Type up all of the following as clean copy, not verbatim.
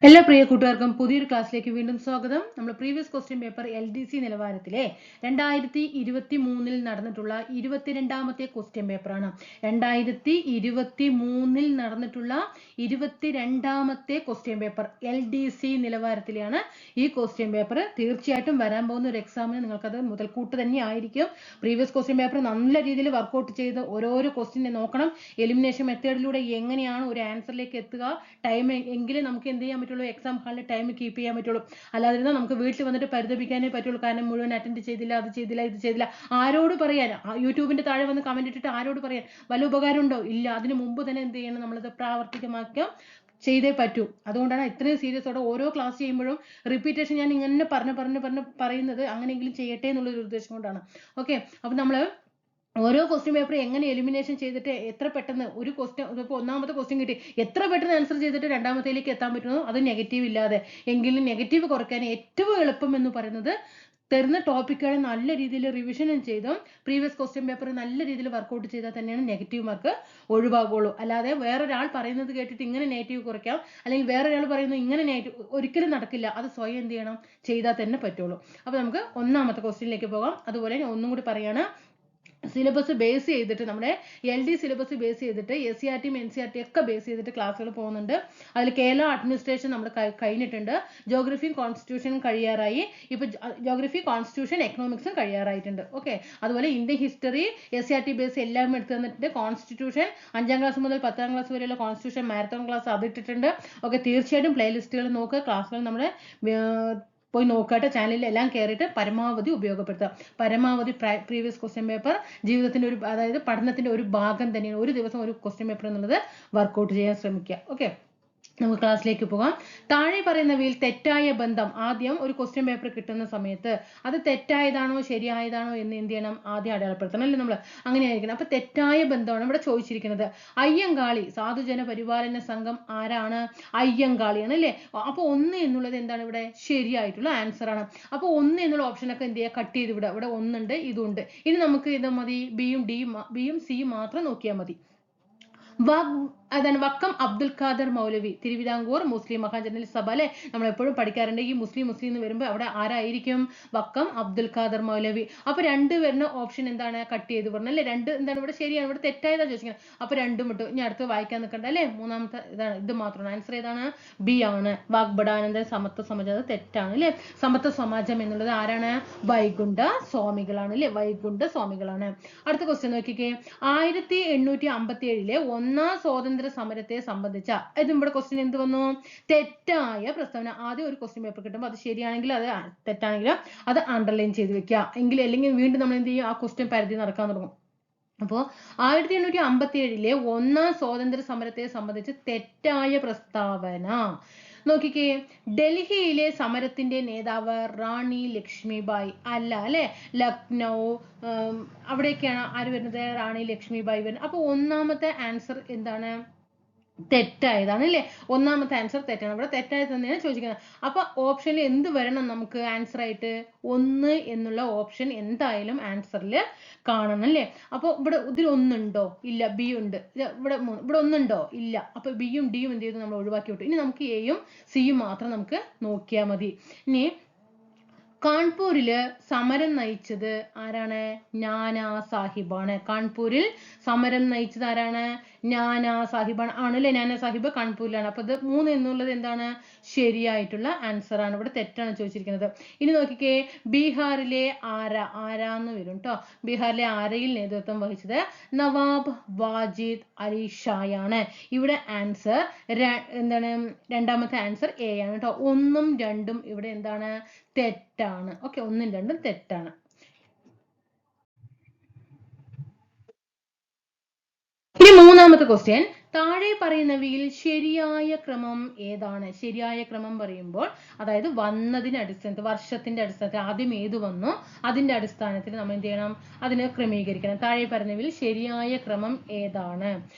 എല്ലാ പ്രിയ കൂട്ടുകാർക്കും പുതിയൊരു ക്ലാസ്സിലേക്ക് വീണ്ടും സ്വാഗതം. നമ്മൾ പ്രീവിയസ് ക്വസ്റ്റ്യൻ പേപ്പർ LDC നിലവാരത്തിലെ 2023 നടന്നിട്ടുള്ള 22ാമത്തെ ക്വസ്റ്റ്യൻ പേപ്പറാണ്. 2023 നടന്നിട്ടുള്ള 22ാമത്തെ ക്വസ്റ്റ്യൻ പേപ്പർ LDC നിലവാരത്തിലാണ് ഈ ക്വസ്റ്റ്യൻ പേപ്പർ. തീർച്ചയായിട്ടും വരാൻ പോകുന്ന ഒരു എക്സാമിന് നിങ്ങൾക്കത് മുതൽക്കൂട്ട് തന്നെ ആയിരിക്കും. പ്രീവിയസ് ക്വസ്റ്റ്യൻ പേപ്പർ നല്ല രീതിയിൽ വർക്കൗട്ട് ചെയ്ത് ഓരോരോ ക്വസ്റ്റ്യനെ നോക്കണം. എലിമിനേഷൻ മെത്തേഡിലൂടെ എങ്ങനെയാണ് ഒരു ആൻസറിലേക്ക് എത്തുക, ടൈം എങ്കിലും നമുക്ക് എന്ത് ചെയ്യാൻ പറ്റുള്ളൂ, എക്സാം ഹാളിൽ ടൈം കീപ്പ് ചെയ്യാൻ പറ്റുള്ളൂ. അല്ലാതെ നമുക്ക് വീട്ടിൽ വന്നിട്ട് പരിതപിക്കാനേ പറ്റുള്ളൂ. കാരണം മുഴുവൻ അറ്റൻഡ് ചെയ്തില്ല, അത് ചെയ്തില്ല, ഇത് ചെയ്തില്ല. ആരോട് പറയാൻ? യൂട്യൂബിന്റെ താഴെ വന്ന് കമന്റ് ഇട്ടിട്ട് ആരോട് പറയാൻ? വല്ല ഉപകാരം ഉണ്ടോ? ഇല്ല. അതിന് മുമ്പ് തന്നെ എന്ത് ചെയ്യണം, നമ്മളത് പ്രാവർത്തികമാക്കാം, ചെയ്തേ പറ്റൂ. അതുകൊണ്ടാണ് ഇത്രയും സീരിയസോടെ ഓരോ ക്ലാസ് ചെയ്യുമ്പോഴും റിപ്പീറ്റേഷൻ ഞാൻ ഇങ്ങനെ പറഞ്ഞ് പറയുന്നത്. അങ്ങനെയെങ്കിലും ചെയ്യട്ടെ എന്നുള്ളൊരു ഉദ്ദേശം കൊണ്ടാണ്. ഓക്കെ, അപ്പൊ നമ്മള് ഓരോ ക്വസ്റ്റ്യൻ പേപ്പർ എങ്ങനെ എലിമിനേഷൻ ചെയ്തിട്ട് എത്ര പെട്ടെന്ന് ഒരു ക്വസ്റ്റ്യൻ, ഇപ്പോൾ ഒന്നാമത്തെ ക്വസ്റ്റ്യൻ കിട്ടി, എത്ര പെട്ടെന്ന് ആൻസർ ചെയ്തിട്ട് രണ്ടാമത്തേലേക്ക് എത്താൻ പറ്റുന്നു, അത് നെഗറ്റീവ് ഇല്ലാതെ. എങ്കിലും നെഗറ്റീവ് കുറയ്ക്കാൻ ഏറ്റവും എളുപ്പം എന്ന് പറയുന്നത് തരുന്ന ടോപ്പിക്കുകളെ നല്ല രീതിയിൽ റിവിഷനും ചെയ്തും പ്രീവിയസ് ക്വസ്റ്റ്യൻ പേപ്പർ നല്ല രീതിയിൽ വർക്കൗട്ട് ചെയ്താൽ തന്നെയാണ് നെഗറ്റീവ് മാർക്ക് ഒഴിവാകുള്ളൂ. അല്ലാതെ വേറൊരാൾ പറയുന്നത് കേട്ടിട്ട് ഇങ്ങനെ നെഗറ്റീവ് കുറയ്ക്കാം, അല്ലെങ്കിൽ വേറൊരാൾ പറയുന്നത് ഇങ്ങനെ നെഗറ്റീവ്, ഒരിക്കലും നടക്കില്ല. അത് സ്വയം എന്ത് ചെയ്യണം, ചെയ്താൽ തന്നെ പറ്റുള്ളൂ. അപ്പൊ നമുക്ക് ഒന്നാമത്തെ ക്വസ്റ്റ്യനിലേക്ക് പോകാം. അതുപോലെ ഒന്നും കൂടി പറയാണ്, സിലബസ് ബേസ് ചെയ്തിട്ട് നമ്മുടെ LD സിലബസ് ബേസ് ചെയ്തിട്ട് SCRT NCRT ഒക്കെ ബേസ് ചെയ്തിട്ട് ക്ലാസ്സുകൾ പോകുന്നുണ്ട്. അതിൽ കേരള അഡ്മിനിസ്ട്രേഷൻ നമ്മൾ കഴിഞ്ഞിട്ടുണ്ട്. ജോഗ്രഫിയും കോൺസ്റ്റിറ്റ്യൂഷനും കഴിയാറായി. ഇപ്പൊ ജോഗ്രഫി, കോൺസ്റ്റിറ്റ്യൂഷൻ, എക്കണോമിക്സും കഴിയാറായിട്ടുണ്ട്. ഓക്കെ, അതുപോലെ ഇന്ത്യൻ ഹിസ്റ്ററി SCRT ബേസ് എല്ലാം എടുത്തു തന്നിട്ടുണ്ട്. കോൺസ്റ്റിറ്റ്യൂഷൻ 5ാം ക്ലാസ് മുതൽ 10ാം ക്ലാസ് വരെയുള്ള കോൺസ്റ്റിറ്റ്യൂഷൻ മാരത്തോൺ ക്ലാസ് അത് ഇട്ടിട്ടുണ്ട്. ഓക്കെ, തീർച്ചയായിട്ടും പ്ലേലിസ്റ്റുകൾ നോക്കുക, ക്ലാസ്സുകൾ നമ്മുടെ പോയി നോക്കട്ടെ. ചാനലിൽ എല്ലാം കയറിയിട്ട് പരമാവധി ഉപയോഗപ്പെടുത്തുക. പരമാവധി പ്രീവിയസ് ക്വസ്റ്റ്യൻ പേപ്പർ ജീവിതത്തിന്റെ ഒരു, അതായത് പഠനത്തിന്റെ ഒരു ഭാഗം തന്നെയാണ്. ഒരു ദിവസം ഒരു ക്വസ്റ്റ്യൻ പേപ്പർ എന്നുള്ളത് വർക്കൗട്ട് ചെയ്യാൻ ശ്രമിക്കുക. ഓക്കെ, നമുക്ക് ക്ലാസ്സിലേക്ക് പോകാം. താഴെ പറയുന്നവയിൽ തെറ്റായ ബന്ധം, ആദ്യം ഒരു ക്വസ്റ്റ്യൻ പേപ്പർ കിട്ടുന്ന സമയത്ത് അത് തെറ്റായതാണോ ശരിയായതാണോ എന്ന് എന്ത് ചെയ്യണം, ആദ്യം അടയാളപ്പെടുത്തണം അല്ലേ നമ്മൾ. അങ്ങനെയായിരിക്കണം. അപ്പൊ തെറ്റായ ബന്ധമാണ് ഇവിടെ ചോദിച്ചിരിക്കുന്നത്. അയ്യങ്കാളി സാധുജന പരിപാലന സംഘം ആരാണ്? അയ്യങ്കാളിയാണ് അല്ലേ. അപ്പൊ 1 എന്നുള്ളത് എന്താണ് ഇവിടെ ശരിയായിട്ടുള്ള ആൻസർ ആണ്. അപ്പൊ 1 എന്നുള്ള ഓപ്ഷനൊക്കെ എന്ത് ചെയ്യുക, കട്ട് ചെയ്ത് വിടുക. ഇവിടെ 1 ഉണ്ട്, ഇതുണ്ട്. ഇനി നമുക്ക് ഇത് മതി, ബിയും സിയും മാത്രം നോക്കിയാൽ മതി. അതാണ് വക്കം അബ്ദുൽ ഖാദർ മൗലവി, തിരുവിതാംകൂർ മുസ്ലിം മഹാജനറൽ സഭ അല്ലെ. നമ്മൾ എപ്പോഴും പഠിക്കാറുണ്ട് ഈ മുസ്ലിം എന്ന് വരുമ്പോൾ അവിടെ ആരായിരിക്കും? വക്കം അബ്ദുൽ ഖാദർ മൗലവി. അപ്പൊ 2 വരുന്ന ഓപ്ഷൻ എന്താണ്, കട്ട് ചെയ്ത് പറഞ്ഞു അല്ലെ. 2 എന്താണ് ഇവിടെ ശരിയാണ്, ഇവിടെ തെറ്റായതാ ചോദിക്കുന്നത്. അപ്പൊ 2 ഇട്ടു. ഇനി അടുത്ത് വായിക്കാൻ നിൽക്കണ്ട അല്ലെ. മൂന്നാമത്തെ ഇതാണ്, ഇത് മാത്രമാണ് ആൻസർ. ഏതാണ്? ബി ആണ്. വാഗ്ബടാനന്ദ സമത്വ സമാജം, അത് തെറ്റാണ് അല്ലെ. സമത്വ സമാജം എന്നുള്ളത് ആരാണ്? വൈകുണ്ഠ സ്വാമികളാണ് അല്ലെ. വൈകുണ്ഠ സ്വാമികളാണ്. അടുത്ത ക്വസ്റ്റ്യൻ നോക്കിക്കേ. 1857 ഒന്നാം സ്വാതന്ത്ര്യ സമരത്തെ സംബന്ധിച്ച, ഇത് ഇവിടെ ക്വസ്റ്റ്യൻ എന്ത് വന്നു? തെറ്റായ പ്രസ്താവന. ആദ്യം ഒരു ക്വസ്റ്റ്യൻ പേപ്പർ കിട്ടുമ്പോൾ അത് ശരിയാണെങ്കിൽ അത്, തെറ്റാണെങ്കിൽ അത് അണ്ടർലൈൻ ചെയ്ത് വെക്കുക. അല്ലെങ്കിൽ വീണ്ടും നമ്മൾ എന്ത് ചെയ്യും, ആ ക്വസ്റ്റ്യൻ പരിധി നടക്കാൻ തുടങ്ങും. അപ്പോ 1857 ഒന്നാം സ്വാതന്ത്ര്യ സമരത്തെ സംബന്ധിച്ച് തെറ്റായ പ്രസ്താവന നോക്കിക്കേ. ഡൽഹിയിലെ സമരത്തിന്റെ നേതാവ് റാണി ലക്ഷ്മിബായി അല്ല അല്ലെ. ലക്നൗ അവിടെയൊക്കെയാണ് ആര് വരുന്നത്? റാണി ലക്ഷ്മിബായി വരുന്നത്. അപ്പൊ ഒന്നാമത്തെ ആൻസർ എന്താണ്? തെറ്റായതാണ് അല്ലേ. ഒന്നാമത്തെ ആൻസർ തെറ്റാണ്. ഇവിടെ തെറ്റായത് തന്നെയാണ് ചോദിക്കുന്നത്. അപ്പൊ ഓപ്ഷനിൽ എന്ത് വരണം നമുക്ക് ആൻസർ ആയിട്ട്? 1 എന്നുള്ള ഓപ്ഷൻ എന്തായാലും ആൻസറിൽ കാണണം അല്ലേ. അപ്പൊ ഇവിടെ ഇതിൽ 1 ഉണ്ടോ? ഇല്ല. ബി ഉണ്ട്. ഇവിടെ 3. ഇവിടെ 1 ഉണ്ടോ? ഇല്ല. അപ്പൊ ബിയും ഡിയും എന്ത് ചെയ്തു, നമ്മൾ ഒഴിവാക്കി വിട്ടു. ഇനി നമുക്ക് എയും സിയും മാത്രം നമുക്ക് നോക്കിയാൽ മതി. ഇനി കാൺപൂരില് സമരം നയിച്ചത് ആരാണ്? നാനാ സാഹിബാണ്. കാൺപൂരിൽ സമരം നയിച്ചത് ആരാണ്? നാനാ സാഹിബാണ്. ആണല്ലേ, നാനാ സാഹിബ് കാൺപൂരിലാണ്. അപ്പൊ ഇത് 3 എന്നുള്ളത് എന്താണ്? ശരിയായിട്ടുള്ള ആൻസർ ആണ്. ഇവിടെ തെറ്റാണ് ചോദിച്ചിരിക്കുന്നത്. ഇനി നോക്കിക്കേ, ബീഹാറിലെ ആരാന്ന് വരും കേട്ടോ. ബീഹാറിലെ ആരയിൽ നേതൃത്വം വഹിച്ചത് നവാബ് വാജിദ് അലി ഷായാണ്. ഇവിടെ ആൻസർ എന്താണ്? രണ്ടാമത്തെ ആൻസർ എ ആണ് കേട്ടോ. 1ഉം 2ഉം ഇവിടെ എന്താണ്? തെറ്റാണ്. ഓക്കെ, 1ഉം 2ഉം തെറ്റാണ്. ഇനി മൂന്നാമത്തെ ക്വസ്റ്റ്യൻ. താഴെ പറയുന്നവയിൽ ശരിയായ ക്രമം ഏതാണ്? ശരിയായ ക്രമം പറയുമ്പോൾ അതായത് വന്നതിന്റെ അടിസ്ഥാനത്തിൽ, വർഷത്തിന്റെ അടിസ്ഥാനത്തിൽ ആദ്യം ഏത് വന്നോ അതിന്റെ അടിസ്ഥാനത്തിൽ നമ്മൾ എന്ത് ചെയ്യണം, അതിനെ ക്രമീകരിക്കണം. താഴെ പറയുന്നവയിൽ ശരിയായ ക്രമം ഏതാണ്?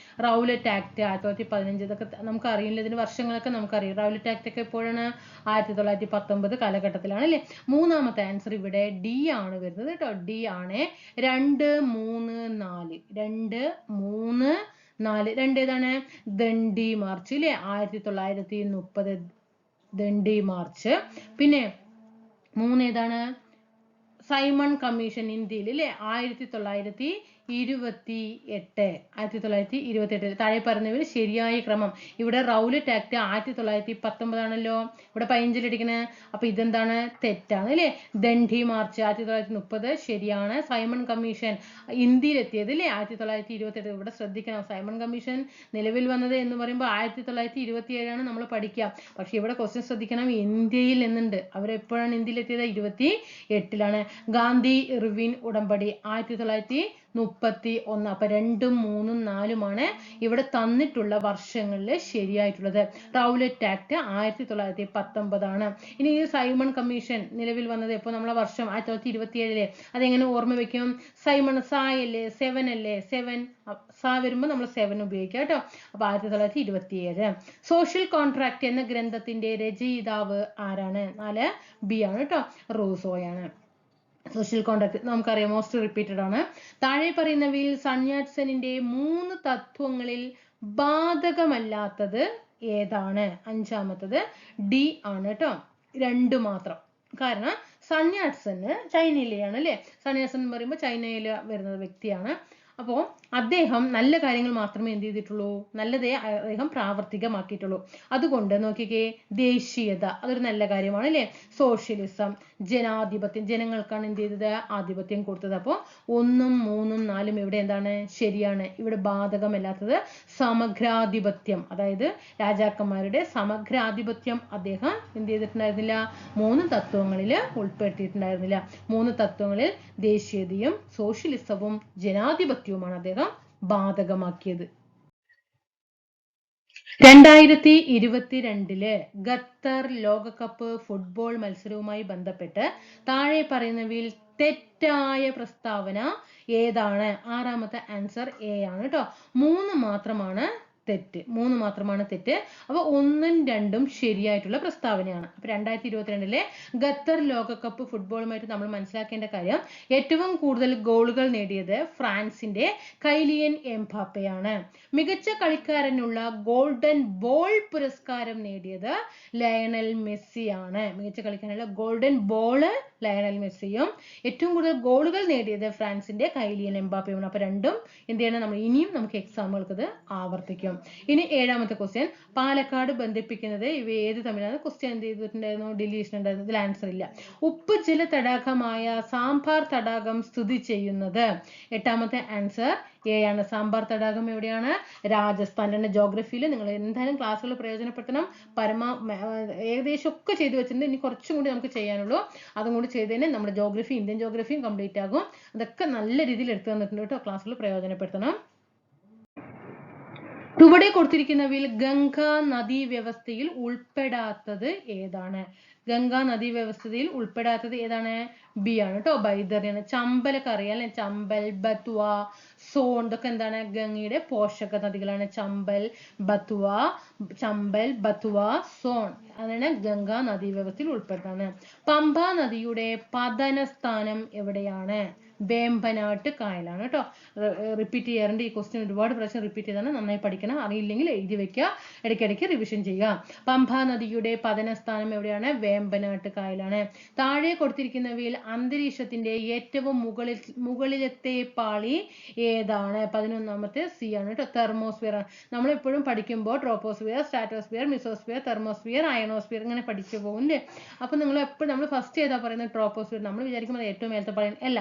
റൗലറ്റ് ആക്ട് 1915, ഇതൊക്കെ നമുക്ക് അറിയില്ല. ഇതിന്റെ വർഷങ്ങളൊക്കെ നമുക്കറിയാം. റൗലറ്റ് ആക്ട് ഒക്കെ എപ്പോഴാണ്? 1919 കാലഘട്ടത്തിലാണ് അല്ലെ. മൂന്നാമത്തെ ആൻസർ ഇവിടെ ഡി ആണ് വരുന്നത് കേട്ടോ. ഡി ആണ്. 2, 3, 4. 2, 3, 4. 2 ഏതാണ്? ദണ്ഡി മാർച്ച് അല്ലെ. 1930 ദണ്ഡി മാർച്ച്. പിന്നെ 3 ഏതാണ്? സൈമൺ കമ്മീഷൻ ഇന്ത്യയിൽ അല്ലേ 1928 താഴെ പറയുന്നവർ ശരിയായ ക്രമം. ഇവിടെ റൗലറ്റ് ആക്ട് 1919 ആണല്ലോ, ഇവിടെ പൈഞ്ചലടിക്കണേ. അപ്പൊ ഇതെന്താണ്? തെറ്റാണ് അല്ലേ. ദണ്ഡി മാർച്ച് 1930 ശരിയാണ്. സൈമൺ കമ്മീഷൻ ഇന്ത്യയിൽ എത്തിയത് അല്ലേ 1928. ഇവിടെ ശ്രദ്ധിക്കണം, സൈമൺ കമ്മീഷൻ നിലവിൽ വന്നത് എന്ന് പറയുമ്പോൾ 1927 നമ്മൾ പഠിക്കുക. പക്ഷെ ഇവിടെ ക്വസ്റ്റ്യൻ ശ്രദ്ധിക്കണം, ഇന്ത്യയിൽ എന്നുണ്ട്. അവരെപ്പോഴാണ് ഇന്ത്യയിൽ എത്തിയത്? 1928. ഗാന്ധി ഇർവിൻ ഉടമ്പടി 1931. അപ്പൊ 2, 3, 4 ഇവിടെ തന്നിട്ടുള്ള വർഷങ്ങളിൽ ശരിയായിട്ടുള്ളത്. Rowlatt act 1919. ഇനി ഈ സൈമൺ കമ്മീഷൻ നിലവിൽ വന്നത് എപ്പോ? നമ്മളെ വർഷം 1927. അതെങ്ങനെ ഓർമ്മ വെക്കും? സൈമൺ സായല്ലേ, 7 അല്ലേ, 7 സാ വരുമ്പോ നമ്മൾ 7 ഉപയോഗിക്കാം കേട്ടോ. അപ്പൊ 1927. സോഷ്യൽ കോൺട്രാക്ട് എന്ന ഗ്രന്ഥത്തിന്റെ രചയിതാവ് ആരാണ്? 4 B ആണ് കേട്ടോ, റൂസോയാണ്. സോഷ്യൽ കോൺട്രാക്ട് നമുക്കറിയാം, മോസ്റ്റ് റിപ്പീറ്റഡ് ആണ്. താഴെ പറയുന്നവയിൽ സൺയാറ്റ്സന്റെ 3 തത്വങ്ങളിൽ ബാധകമല്ലാത്തത് ഏതാണ്? 5ാമത്തത് D ആണ് കേട്ടോ, 2 മാത്രം. കാരണം സൺയാറ്റ്സന് ചൈനയിലെയാണ് അല്ലേ. സൺയാറ്റ്സൻ എന്ന് പറയുമ്പോൾ ചൈനയിൽ വരുന്ന വ്യക്തിയാണ്. അപ്പോൾ അദ്ദേഹം നല്ല കാര്യങ്ങൾ മാത്രമേ എന്ത് ചെയ്തിട്ടുള്ളൂ? നല്ലതേ അദ്ദേഹം പ്രാവർത്തികമാക്കിയിട്ടുള്ളൂ. അതുകൊണ്ട് നോക്കിക്കേ, ദേശീയത അതൊരു നല്ല കാര്യമാണ് അല്ലേ. സോഷ്യലിസം, ജനാധിപത്യം, ജനങ്ങൾക്കാണ് എന്ത് ചെയ്തത്? ആധിപത്യം കൊടുത്തത്. അപ്പോൾ 1, 3, 4 ഇവിടെ എന്താണ്? ശരിയാണ്. ഇവിടെ ബാധകമല്ലാത്തത് സമഗ്രാധിപത്യം, അതായത് രാജാക്കന്മാരുടെ സമഗ്രാധിപത്യം അദ്ദേഹം എന്ത് ചെയ്തിട്ടുണ്ടായിരുന്നില്ല? 3 തത്വങ്ങളിൽ ഉൾപ്പെടുത്തിയിട്ടുണ്ടായിരുന്നില്ല. 3 തത്വങ്ങളിൽ ദേശീയതയും സോഷ്യലിസവും ജനാധിപത്യവുമാണ് അദ്ദേഹം ബാധകമാക്കിയത്. 2022 ഖത്തർ ലോകകപ്പ് ഫുട്ബോൾ മത്സരവുമായി ബന്ധപ്പെട്ട് താഴെ പറയുന്നവയിൽ തെറ്റായ പ്രസ്താവന ഏതാണ്? 6ാമത്തെ ആൻസർ A ആണ് കേട്ടോ. 3 മാത്രമാണ് തെറ്റ്. അപ്പൊ 1ഉം 2ഉം ശരിയായിട്ടുള്ള പ്രസ്താവനയാണ്. അപ്പൊ 2022 ഖത്തർ ലോകകപ്പ് ഫുട്ബോളുമായിട്ട് നമ്മൾ മനസ്സിലാക്കേണ്ട കാര്യം, ഏറ്റവും കൂടുതൽ ഗോളുകൾ നേടിയത് ഫ്രാൻസിന്റെ കൈലിയൻ എംബാപ്പയാണ്. മികച്ച കളിക്കാരനുള്ള ഗോൾഡൻ ബോൾ പുരസ്കാരം നേടിയത് ലയണൽ മെസ്സിയാണ്. മികച്ച കളിക്കാരനുള്ള ഗോൾഡൻ ബോള് ലയണൽ മെസ്സിയും ഏറ്റവും കൂടുതൽ ഗോളുകൾ നേടിയത് ഫ്രാൻസിന്റെ കൈലിയൻ എംബാപ്പയുമാണ്. അപ്പൊ രണ്ടും എന്ത് ചെയ്യണം? നമ്മൾ ഇനിയും നമുക്ക് എക്സാമുകൾക്ക് ഇത് ആവർത്തിക്കും. ഇനി 7ാമത്തെ ക്വസ്റ്റ്യൻ, പാലക്കാട് ബന്ധിപ്പിക്കുന്നത് ഇവ ഏത് തമ്മിലാണ്? ക്വസ്റ്റ്യൻ എന്ത് ചെയ്തിട്ടുണ്ടായിരുന്നു? ഡിലീഷൻ ഉണ്ടായിരുന്നു. ഇതിൽ ആൻസർ ഇല്ല. ഉപ്പ് ജല തടാകമായ സാമ്പാർ തടാകം സ്ഥിതി ചെയ്യുന്നത്? 8ാമത്തെ ആൻസർ A ആണ്. സാമ്പാർ തടാകം എവിടെയാണ്? രാജസ്ഥാൻ. ജോഗ്രഫിയിൽ നിങ്ങൾ എന്തായാലും ക്ലാസ്സുകൾ പ്രയോജനപ്പെടുത്തണം. ഏകദേശം ഒക്കെ ചെയ്തു വെച്ചിട്ടുണ്ട്. ഇനി കുറച്ചും കൂടി നമുക്ക് ചെയ്യാനുള്ളൂ. അതും കൂടി ചെയ്തതിന് നമ്മുടെ ജോഗ്രഫി, ഇന്ത്യൻ ജോഗ്രഫിയും കംപ്ലീറ്റ് ആകും. അതൊക്കെ നല്ല രീതിയിൽ എടുത്തു തന്നിട്ടുണ്ട് കേട്ടോ. ക്ലാസ്സുകൾ പ്രയോജനപ്പെടുത്തണം. ചുവടെ കൊടുത്തിരിക്കുന്നവയിൽ ഗംഗാ നദീ വ്യവസ്ഥയിൽ ഉൾപ്പെടാത്തത് ഏതാണ്? ഗംഗാ നദീ വ്യവസ്ഥയിൽ ഉൾപ്പെടാത്തത് ഏതാണ്? B ആണ് കേട്ടോ, ബൈതറിയാണ്. ചമ്പലൊക്കെ അറിയാം അല്ലെ. ചമ്പൽ, ബത്വ, സോൺ ഇതൊക്കെ എന്താണ്? ഗംഗയുടെ പോഷക നദികളാണ്. ചമ്പൽ, ബത്വ, സോൺ അതാണ് ഗംഗാ നദീ വ്യവസ്ഥയിൽ ഉൾപ്പെടുന്നതാണ്. പമ്പ നദിയുടെ പതന സ്ഥാനം എവിടെയാണ്? വേമ്പനാട്ട് കായലാണ് കേട്ടോ. റിപ്പീറ്റ് ചെയ്യാറുണ്ട്. ഈ ക്വസ്റ്റ്യൻ ഒരുപാട് പ്രാവശ്യം റിപ്പീറ്റ് ചെയ്താണ്. നന്നായി പഠിക്കണം. അറിയില്ലെങ്കിൽ എഴുതി വെക്കുക, ഇടയ്ക്കിടയ്ക്ക് റിവിഷൻ ചെയ്യുക. പമ്പ നദിയുടെ പതന സ്ഥാനം എവിടെയാണ്? വേമ്പനാട്ട് കായലാണ്. താഴെ കൊടുത്തിരിക്കുന്നവയിൽ അന്തരീക്ഷത്തിന്റെ ഏറ്റവും മുകളിലത്തെ പാളി ഏതാണ്? 11ാമത്തെ C ആണ് കേട്ടോ, തെർമോസ്ഫിയർ. നമ്മൾ എപ്പോഴും പഠിക്കുമ്പോൾ troposphere, stratosphere, mesosphere, thermosphere, ionosphere ഇങ്ങനെ പഠിച്ചു പോകും അല്ലേ. അപ്പൊ നിങ്ങൾ എപ്പോഴും നമ്മൾ ഫസ്റ്റ് ഏതാ പറയുന്നത്? ട്രോപ്പോസ്ഫിയർ. നമ്മൾ വിചാരിക്കുമ്പോൾ ഏറ്റവും മേലത്തെ പാളി അല്ല,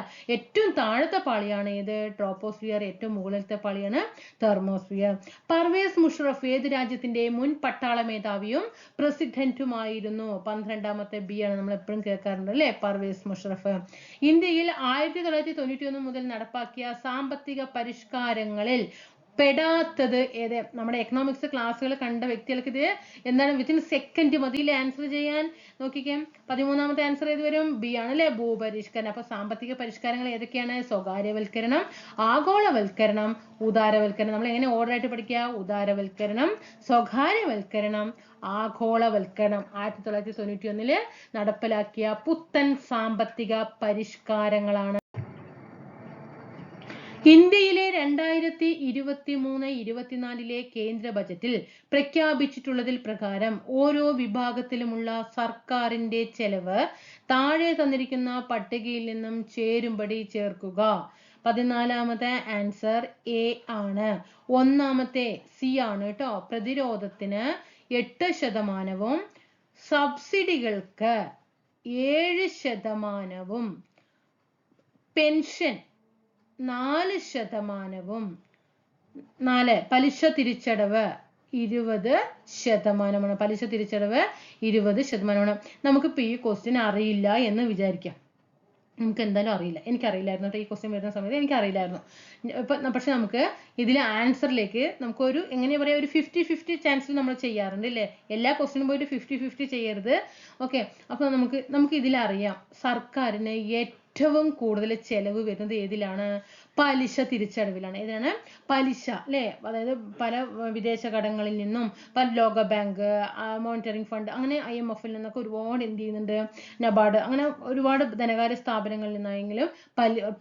ഏറ്റവും താഴത്തെ പാളിയാണ് ഏത്? ട്രോപ്പോസ്ഫിയർ. ഏറ്റവും മുകളിലത്തെ പാളിയാണ് തെർമോസ്ഫിയർ. പർവേസ് മുഷറഫ് ഏത് രാജ്യത്തിന്റെ മുൻ പട്ടാള മേധാവിയും പ്രസിഡന്റുമായിരുന്നു? 12ാമത്തെ B ആണ്. നമ്മൾ എപ്പോഴും കേൾക്കാറുണ്ട് അല്ലെ, പർവേസ് മുഷറഫ്. ഇന്ത്യയിൽ 1991 മുതൽ നടപ്പാക്കിയ സാമ്പത്തിക പരിഷ്കാരങ്ങളിൽ പെടാത്തത് ഏത്? നമ്മുടെ എക്കണോമിക്സ് ക്ലാസ്സുകൾ കണ്ട വ്യക്തികൾക്ക് ഇത് എന്താണ്? വിത്തിൻ സെക്കൻഡ് മതിയില്ലേ ആൻസർ ചെയ്യാൻ. നോക്കിക്കേ, 13ാമത്തെ ആൻസർ ഏത് വരും? B ആണ് അല്ലെ, ഭൂപരിഷ്കരണം. അപ്പൊ സാമ്പത്തിക പരിഷ്കാരങ്ങൾ ഏതൊക്കെയാണ്? സ്വകാര്യവൽക്കരണം, ആഗോളവൽക്കരണം, ഉദാരവൽക്കരണം. നമ്മൾ എങ്ങനെ ഓർഡർ ആയിട്ട് പഠിക്കുക? ഉദാരവൽക്കരണം, സ്വകാര്യവൽക്കരണം, ആഗോളവൽക്കരണം. 1991 നടപ്പിലാക്കിയ പുത്തൻ സാമ്പത്തിക പരിഷ്കാരങ്ങളാണ്. ഇന്ത്യയിലെ 2023-24 കേന്ദ്ര ബജറ്റിൽ പ്രഖ്യാപിച്ചിട്ടുള്ളതിൽ പ്രകാരം ഓരോ വിഭാഗത്തിലുമുള്ള സർക്കാരിന്റെ ചെലവ് താഴെ തന്നിരിക്കുന്ന പട്ടികയിൽ നിന്നും ചേരുംപടി ചേർക്കുക. 14ാമത്തെ ആൻസർ എ ആണ്. ഒന്നാമത്തെ സി ആണ് കേട്ടോ. പ്രതിരോധത്തിന് 8%, സബ്സിഡികൾക്ക് 7%, പെൻഷൻ 4%, പലിശ തിരിച്ചടവ് 20%. പലിശ തിരിച്ചടവ് 20%. നമുക്കിപ്പോൾ ഈ ക്വസ്റ്റ്യൻ അറിയില്ല എന്ന് വിചാരിക്കാം. നമുക്ക് എന്തായാലും അറിയില്ല. എനിക്കറിയില്ലായിരുന്നു കേട്ടോ. ഈ ക്വസ്റ്റ്യൻ വരുന്ന സമയത്ത് എനിക്കറിയില്ലായിരുന്നു. പക്ഷെ നമുക്ക് ഇതിലെ ആൻസറിലേക്ക് നമുക്കൊരു എങ്ങനെയാ പറയുക, ഒരു 50-50 ചാൻസിൽ നമ്മൾ ചെയ്യാറുണ്ട് അല്ലേ. എല്ലാ ക്വസ്റ്റ്യനും പോയിട്ട് 50-50 ചെയ്യരുത്. ഓക്കെ. അപ്പോൾ നമുക്ക് ഇതിലറിയാം സർക്കാരിന് ഏറ്റവും കൂടുതൽ ചെലവ് വരുന്നത് ഏതിലാണ്? പലിശ തിരിച്ചടവിലാണ്. ഏതാണ്? പലിശ അല്ലേ. അതായത് പല വിദേശ കടങ്ങളിൽ നിന്നും, പല ലോക ബാങ്ക്, മോണിറ്ററിംഗ് ഫണ്ട്, അങ്ങനെ IMF-ൽ നിന്നൊക്കെ ഒരുപാട് എന്ത് ചെയ്യുന്നുണ്ട്, നബാർഡ്, അങ്ങനെ ഒരുപാട് ധനകാര്യ സ്ഥാപനങ്ങളിൽ നിന്നായെങ്കിലും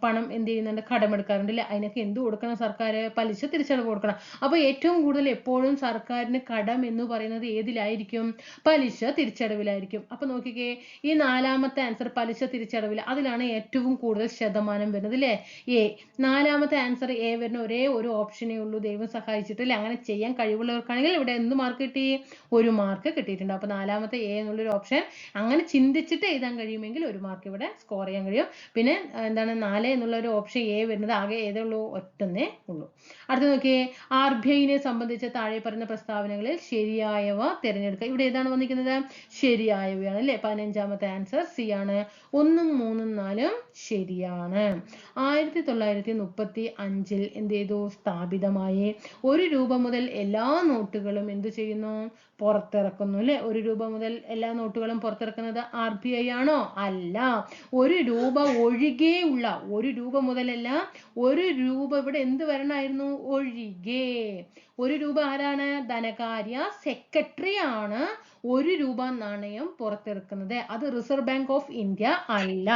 പണം എന്ത് ചെയ്യുന്നുണ്ട്, കടമെടുക്കാറുണ്ട് അല്ലേ. അതിനൊക്കെ എന്ത് കൊടുക്കണം സർക്കാർ? പലിശ തിരിച്ചടവ് കൊടുക്കണം. അപ്പോൾ ഏറ്റവും കൂടുതൽ എപ്പോഴും സർക്കാരിന് കടം എന്ന് പറയുന്നത് ഏതിലായിരിക്കും? പലിശ തിരിച്ചടവിലായിരിക്കും. അപ്പൊ നോക്കിക്കേ, ഈ 4ാമത്തെ ആൻസർ പലിശ തിരിച്ചടവിൽ, അതിലാണ് ഏറ്റവും കൂടുതൽ ശതമാനം വരുന്നത് അല്ലേ. എ. 4ാമത്തെ ആൻസർ എ വരുന്ന ഒരേ ഒരു ഓപ്ഷനേ ഉള്ളൂ. ദൈവം സഹായിച്ചിട്ടില്ല. അങ്ങനെ ചെയ്യാൻ കഴിവുള്ളവർക്കാണെങ്കിൽ ഇവിടെ എന്ത് മാർക്ക് കിട്ടി? 1 മാർക്ക് കിട്ടിയിട്ടുണ്ട്. അപ്പൊ 4ാമത്തെ എ എന്നുള്ളൊരു ഓപ്ഷൻ അങ്ങനെ ചിന്തിച്ചിട്ട് എഴുതാൻ കഴിയുമെങ്കിൽ 1 മാർക്ക് ഇവിടെ സ്കോർ ചെയ്യാൻ കഴിയും. പിന്നെ എന്താണ് 4 എന്നുള്ള ഒരു ഓപ്ഷൻ എ വരുന്നത് ആകെ ഏതേ ഉള്ളൂ? ഒറ്റന്നേ ഉള്ളൂ. അടുത്ത നോക്കിയേ, RBIനെ സംബന്ധിച്ച് താഴെ പറയുന്ന പ്രസ്താവനകളിൽ ശരിയായവ തിരഞ്ഞെടുക്കുക. ഇവിടെ ഏതാണ് വന്നിരിക്കുന്നത്? ശരിയായവയാണ് അല്ലേ. 15ാമത്തെ ആൻസർ സി ആണ്. 1, 3, 4 ശരിയാണ്. 1935 എന്ത് ചെയ്തു? സ്ഥാപിതമായി. 1 രൂപ മുതൽ എല്ലാ നോട്ടുകളും എന്ത് ചെയ്യുന്നു? പുറത്തിറക്കുന്നു അല്ലെ. 1 രൂപ മുതൽ എല്ലാ നോട്ടുകളും പുറത്തിറക്കുന്നത് RBI ആണോ? അല്ല. 1 രൂപ ഒഴികെയുള്ള, 1 രൂപ മുതലല്ല, 1 രൂപ ഇവിടെ എന്ത് വരണമായിരുന്നു? ഒഴികെ. 1 രൂപ ആരാണ്? ധനകാര്യ സെക്രട്ടറി ആണ് 1 രൂപ നാണയം പുറത്തിറക്കുന്നത്. അത് റിസർവ് ബാങ്ക് ഓഫ് ഇന്ത്യ അല്ല.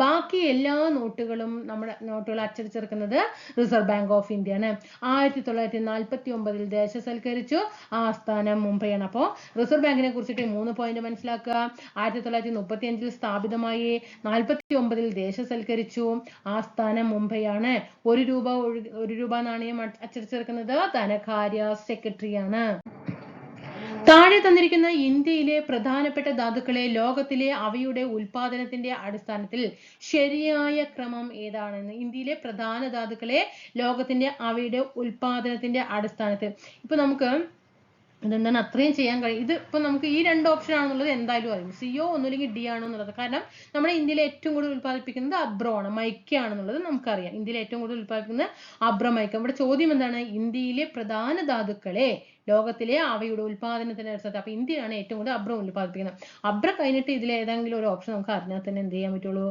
ബാക്കി എല്ലാ നോട്ടുകളും നമ്മുടെ നോട്ടുകൾ അച്ചടിച്ചിറക്കുന്നത് റിസർവ് ബാങ്ക് ഓഫ് ഇന്ത്യ ആണ്. 1949 ദേശസൽക്കരിച്ചു. ആസ്ഥാനം മുംബൈയാണ്. അപ്പോൾ റിസർവ് ബാങ്കിനെ കുറിച്ചിട്ട് 3 പോയിന്റ് മനസ്സിലാക്കുക. 1935 സ്ഥാപിതമായി, 49 ദേശസൽക്കരിച്ചു, ആസ്ഥാനം മുംബൈയാണ്. 1 രൂപ നാണയം അച്ചടിച്ചിറക്കുന്നത് ധനകാര്യ സെക്രട്ടറിയാണ്. താഴെ തന്നിരിക്കുന്ന ഇന്ത്യയിലെ പ്രധാനപ്പെട്ട ധാതുക്കളെ ലോകത്തിലെ അവയുടെ ഉൽപാദനത്തിന്റെ അടിസ്ഥാനത്തിൽ ശരിയായ ക്രമം ഏതാണെന്ന്. ഇന്ത്യയിലെ പ്രധാന ധാതുക്കളെ ലോകത്തിന്റെ അവയുടെ ഉൽപാദനത്തിന്റെ അടിസ്ഥാനത്തിൽ. ഇപ്പൊ നമുക്ക് ഇതെന്താണ് അത്രയും ചെയ്യാൻ കഴിയും. ഇത് ഇപ്പൊ നമുക്ക് ഈ 2 ഓപ്ഷൻ ആണെന്നുള്ളത് എന്തായാലും അറിയും. CO ഒന്നുമില്ലെങ്കിൽ D ആണോ എന്നുള്ളത്. കാരണം നമ്മുടെ ഇന്ത്യയിലെ ഏറ്റവും കൂടുതൽ ഉൽപ്പാദിപ്പിക്കുന്നത് അബ്രോ ആണ്, മൈക്ക ആണെന്നുള്ളത് നമുക്കറിയാം. ഇന്ത്യയിലെ ഏറ്റവും കൂടുതൽ ഉൽപ്പാദിപ്പിക്കുന്നത് അബ്രമൈക്ക. ഇവിടെ ചോദ്യം എന്താണ്? ഇന്ത്യയിലെ പ്രധാന ധാതുക്കളെ ലോകത്തിലെ അവയുടെ ഉൽപാദനത്തിന്റെ അടിസ്ഥാനത്തിൽ. അപ്പൊ ഇന്ത്യയാണ് ഏറ്റവും കൂടുതൽ അബ്രം ഉൽപ്പാദിപ്പിക്കുന്നത്. അബ്രം കഴിഞ്ഞിട്ട് ഇതിൽ ഏതെങ്കിലും ഒരു ഓപ്ഷൻ നമുക്ക് അറിഞ്ഞാൽ തന്നെ എന്ത് ചെയ്യാൻ പറ്റുള്ളൂ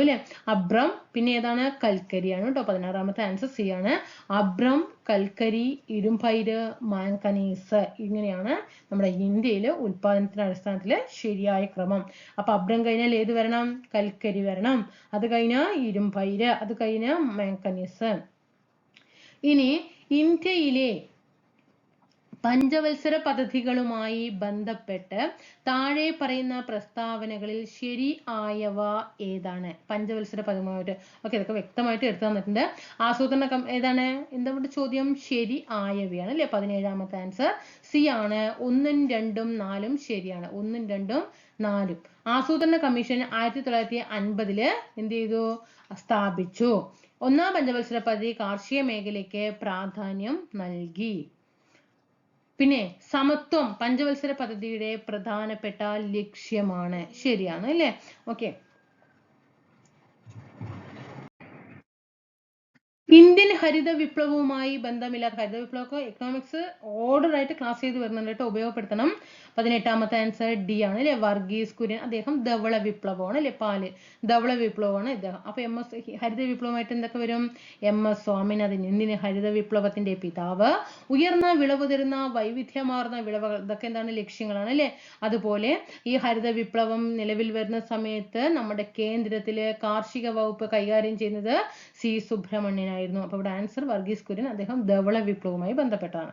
അല്ലെ. അബ്രം, പിന്നെ ഏതാണ്? കൽക്കരിയാണ് കേട്ടോ. 16ാമത്തെ ആൻസർ സി ആണ്. അബ്രം, കൽക്കരി, ഇരുമ്പയിര്, മാംഗനീസ്, ഇങ്ങനെയാണ് നമ്മുടെ ഇന്ത്യയിലെ ഉൽപാദനത്തിന്റെ അടിസ്ഥാനത്തിൽ ശരിയായ ക്രമം. അപ്പൊ അബ്രം കഴിഞ്ഞാൽ ഏത് വരണം? കൽക്കരി വരണം. അത് കഴിഞ്ഞാൽ ഇരുമ്പയിര്, അത് കഴിഞ്ഞാൽ മാംഗനീസ്. ഇനി ഇന്ത്യയിലെ പഞ്ചവത്സര പദ്ധതികളുമായി ബന്ധപ്പെട്ട് താഴെ പറയുന്ന പ്രസ്താവനകളിൽ ശരിയായവ ഏതാണ്? പഞ്ചവത്സര പദ്ധതിയുമായിട്ട്. ഓക്കെ, ഇതൊക്കെ വ്യക്തമായിട്ട് എടുത്തു തന്നിട്ടുണ്ട്. ആസൂത്രണ ഏതാണ്? എന്താ ചോദ്യം? ശരിയായവയാണ് അല്ലെ. 17ാമത്തെ ആൻസർ സി ആണ്. 1, 2, 4 ശരിയാണ്. 1, 2, 4. ആസൂത്രണ കമ്മീഷൻ 1950 എന്ത് ചെയ്തു? സ്ഥാപിച്ചു. 1ാം പഞ്ചവത്സര പദ്ധതി കാർഷിക മേഖലയ്ക്ക് പ്രാധാന്യം നൽകി. പിന്നെ സമത്വം പഞ്ചവത്സര പദ്ധതിയുടെ പ്രധാനപ്പെട്ട ലക്ഷ്യമാണ്. ശരിയാണ് അല്ലേ. ഓക്കെ. ഇന്ത്യൻ ഹരിത വിപ്ലവവുമായി ബന്ധമില്ലാത്ത, ഹരിത വിപ്ലവമൊക്കെ എക്കണോമിക്സ് ഓർഡർ ആയിട്ട് ക്ലാസ് ചെയ്ത് വരുന്നുണ്ട് കേട്ടോ, ഉപയോഗപ്പെടുത്തണം. 18ാമത്തെ ആൻസർ ഡി ആണ് അല്ലെ. വർഗീസ് കുര്യൻ, അദ്ദേഹം ധവള വിപ്ലവമാണ് അല്ലെ. ധവള വിപ്ലവമാണ് ഇദ്ദേഹം. അപ്പൊ ഹരിത വിപ്ലവമായിട്ട് എന്തൊക്കെ വരും? MS സ്വാമിനാഥൻ, ഇന്ത്യൻ ഹരിത വിപ്ലവത്തിന്റെ പിതാവ്. ഉയർന്ന വിളവ് തരുന്ന വൈവിധ്യമാർന്ന വിളവുകൾ, ഇതൊക്കെ എന്താണ്? ലക്ഷ്യങ്ങളാണ് അല്ലെ. അതുപോലെ ഈ ഹരിത വിപ്ലവം നിലവിൽ വരുന്ന സമയത്ത് നമ്മുടെ കേന്ദ്രത്തില് കാർഷിക വകുപ്പ് കൈകാര്യം ചെയ്യുന്നത് C. സുബ്രഹ്മണ്യനായിരുന്നു. ആയിരുന്നു. അപ്പൊ ഇവിടെ ആൻസർ വർഗീസ് കുര്യൻ, അദ്ദേഹം ധവള വിപ്ലവവുമായി ബന്ധപ്പെട്ടാണ്.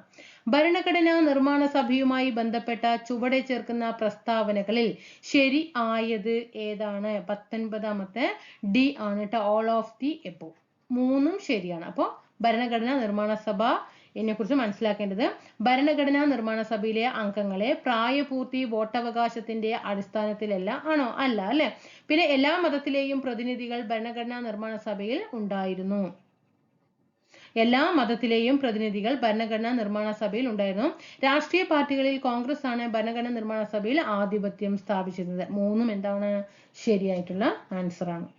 ഭരണഘടനാ നിർമ്മാണ സഭയുമായി ബന്ധപ്പെട്ട ചുവടെ ചേർക്കുന്ന പ്രസ്താവനകളിൽ ശരി ആയത് ഏതാണ്? 19ാമത്തെ ഡി ആണ് കേട്ടോ, ഓൾ ഓഫ് ദി എബോ. മൂന്നും ശരിയാണ്. അപ്പോൾ ഭരണഘടനാ നിർമ്മാണ സഭ കുറിച്ച് മനസ്സിലാക്കേണ്ടത്, ഭരണഘടനാ നിർമ്മാണ സഭയിലെ അംഗങ്ങളെ പ്രായപൂർത്തി വോട്ടവകാശത്തിന്റെ അടിസ്ഥാനത്തിലല്ല, ആണോ? അല്ല അല്ലെ. പിന്നെ എല്ലാ മതത്തിലെയും പ്രതിനിധികൾ ഭരണഘടനാ നിർമ്മാണ സഭയിൽ ഉണ്ടായിരുന്നു. എല്ലാ മതത്തിലെയും പ്രതിനിധികൾ ഭരണഘടനാ നിർമ്മാണ സഭയിൽ ഉണ്ടായിരുന്നു. രാഷ്ട്രീയ പാർട്ടികളിൽ കോൺഗ്രസ് ആണ് ഭരണഘടനാ നിർമ്മാണ സഭയിൽ ആധിപത്യം സ്ഥാപിച്ചിരുന്നത്. മൂന്നും എന്താണ്? ശരിയായിട്ടുള്ള ആൻസർ ആണ്.